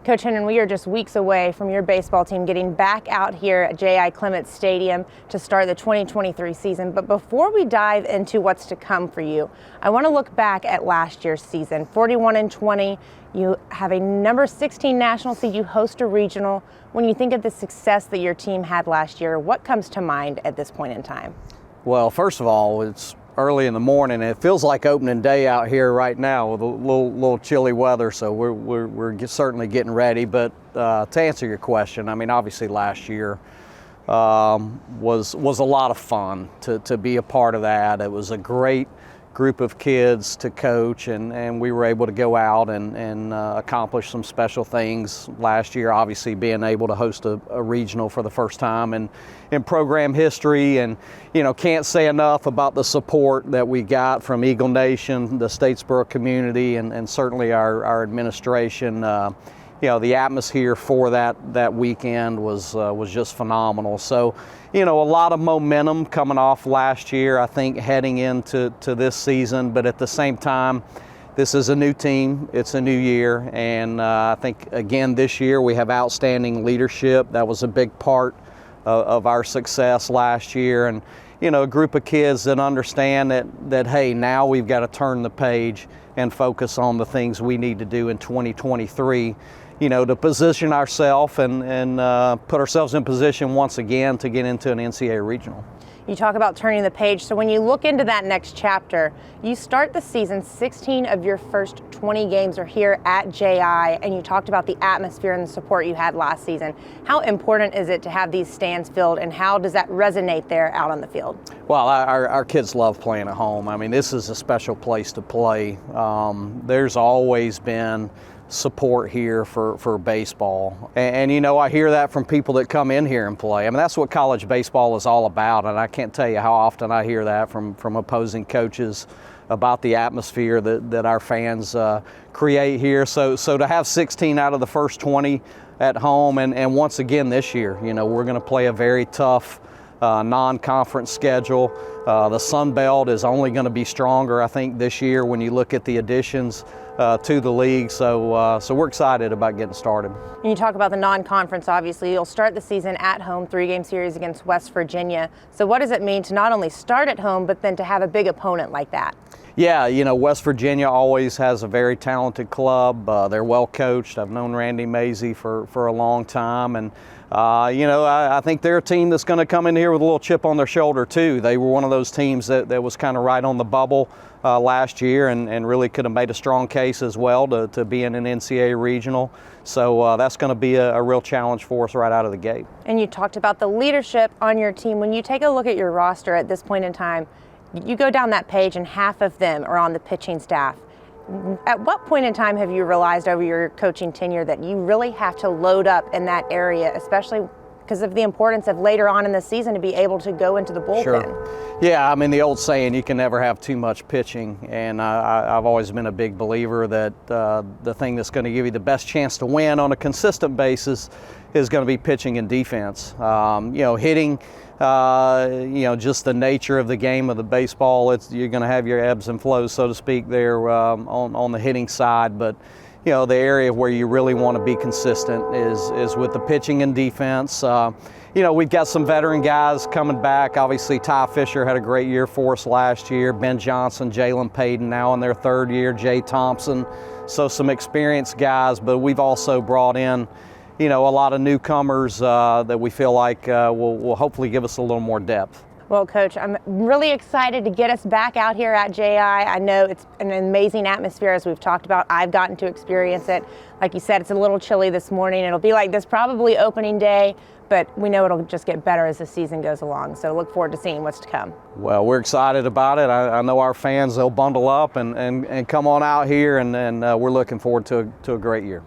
Coach Hennon, we are just weeks away from your baseball team getting back out here at J.I. Clements Stadium to start the 2023 season. But before we dive into what's to come for you, I want to look back at last year's season. 41-20, you have a number 16 national seed, you host a regional. When you think of the success that your team had last year, what comes to mind at this point in time? Well, first of all, it's early in the morning. It feels like opening day out here right now with a little chilly weather, so we're certainly getting ready. But to answer your question, I mean, obviously last year was a lot of fun to be a part of that. It was a great group of kids to coach, and we were able to go out and accomplish some special things last year, obviously being able to host a regional for the first time in program history. And can't say enough about the support that we got from Eagle Nation, the Statesboro community, and certainly our administration. The atmosphere for that weekend was just phenomenal. So, a lot of momentum coming off last year, I think, heading into this season. But at the same time, this is a new team. It's a new year. And I think, again, this year we have outstanding leadership. That was a big part of our success last year. And, a group of kids that understand that, hey, now we've got to turn the page and focus on the things we need to do in 2023. To position ourselves and put ourselves in position once again to get into an NCAA regional. You talk about turning the page. So when you look into that next chapter, you start the season, 16 of your first 20 games are here at JI, and you talked about the atmosphere and the support you had last season. How important is it to have these stands filled, and how does that resonate there out on the field? Well, our kids love playing at home. I mean, this is a special place to play. There's always been support here for baseball. And I hear that from people that come in here and play. I mean, that's what college baseball is all about, and I can't tell you how often I hear that from opposing coaches about the atmosphere that our fans create here. So to have 16 out of the first 20 at home, and once again this year, we're going to play a very tough non-conference schedule. The Sun Belt is only going to be stronger, I think, this year when you look at the additions to the league. So we're excited about getting started. And you talk about the non-conference, obviously. You'll start the season at home, 3-game series against West Virginia. So what does it mean to not only start at home, but then to have a big opponent like that? Yeah, West Virginia always has a very talented club. They're well coached. I've known Randy Mazey for a long time, and I think they're a team that's going to come in here with a little chip on their shoulder too. They were one of those teams that was kind of right on the bubble last year, and really could have made a strong case as well to be in an NCAA regional. So that's going to be a real challenge for us right out of the gate. And you talked about the leadership on your team. When you take a look at your roster at this point in time, you go down that page and half of them are on the pitching staff. At what point in time have you realized over your coaching tenure that you really have to load up in that area, especially because of the importance of later on in the season to be able to go into the bullpen? Sure. Yeah, I mean, the old saying, you can never have too much pitching, and I've always been a big believer that the thing that's going to give you the best chance to win on a consistent basis is going to be pitching and defense. Hitting, just the nature of the game of the baseball, you're going to have your ebbs and flows, so to speak, there on the hitting side. But the area where you really want to be consistent is with the pitching and defense. We've got some veteran guys coming back. Obviously, Ty Fisher had a great year for us last year. Ben Johnson, Jalen Payton now in their third year, Jay Thompson. So some experienced guys, but we've also brought in a lot of newcomers that we feel like will hopefully give us a little more depth. Well, Coach, I'm really excited to get us back out here at JI. I know it's an amazing atmosphere, as we've talked about. I've gotten to experience it. Like you said, it's a little chilly this morning. It'll be like this probably opening day, but we know it'll just get better as the season goes along. So look forward to seeing what's to come. Well, we're excited about it. I know our fans, they'll bundle up and come on out here, and we're looking forward to a great year.